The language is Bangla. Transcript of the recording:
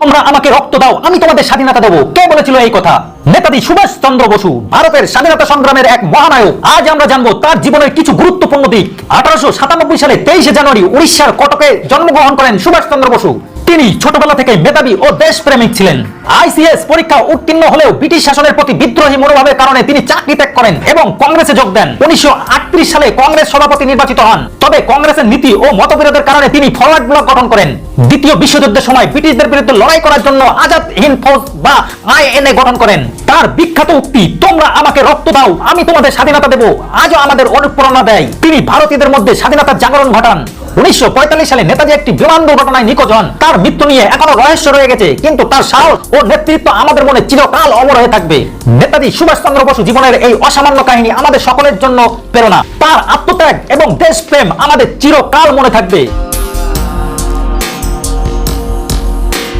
তোমরা আমাকে রক্ত দাও, আমি তোমাদের স্বাধীনতা দেবো। কে বলেছিল এই কথা? নেতাজি সুভাষ চন্দ্র বসু, ভারতের স্বাধীনতা সংগ্রামের এক মহানায়ক। আজ আমরা জানবো তার জীবনের কিছু গুরুত্বপূর্ণ দিক। 1897 সালে 23শে জানুয়ারি উড়িষ্যার কটকে জন্মগ্রহণ করেন সুভাষ চন্দ্র বসু। তিনি ছোটবেলা থেকে মেধাবী ও দেশপ্রেমিক ছিলেন। আইসিএস পরীক্ষা উত্তীর্ণ হলেও ব্রিটিশ শাসনের প্রতি বিদ্রোহী মনোভাবের কারণে তিনি চাকরি ত্যাগ করেন এবং কংগ্রেসে যোগ দেন। 1938 সালে কংগ্রেস সভাপতি নির্বাচিত হন। তবে কংগ্রেসের নীতি ও মতবিরোধের কারণে তিনি ফরওয়ার্ড ব্লক গঠন করেন। দ্বিতীয় বিশ্বযুদ্ধের সময় ব্রিটিশদের বিরুদ্ধে লড়াই করার জন্য আজাদ হিন্দ ফৌজ বা আইএনএ গঠন করেন। তার বিখ্যাত উক্তি, তোমরা আমাকে রক্ত দাও, আমি তোমাদের স্বাধীনতা দেব, আজও আমাদের অনুপ্রেরণা দেয়। তিনি ভারতীয়দের মধ্যে স্বাধীনতার জাগরণ ঘটান। 1945 সালে নেতাজি একটি বিমান দুর্ঘটনায় নিখোঁজ হন। তার মৃত্যু নিয়ে এখনো রহস্য রয়ে গেছে, কিন্তু তার সাহস ও নেতৃত্ব আমাদের মনে চিরকাল অমর হয়ে থাকবে। নেতাজি সুভাষ চন্দ্র বসু জীবনের এই অসামান্য কাহিনী আমাদের সকলের জন্য প্রেরণা। তার আত্মত্যাগ এবং দেশপ্রেম আমাদের চিরকাল মনে থাকবে।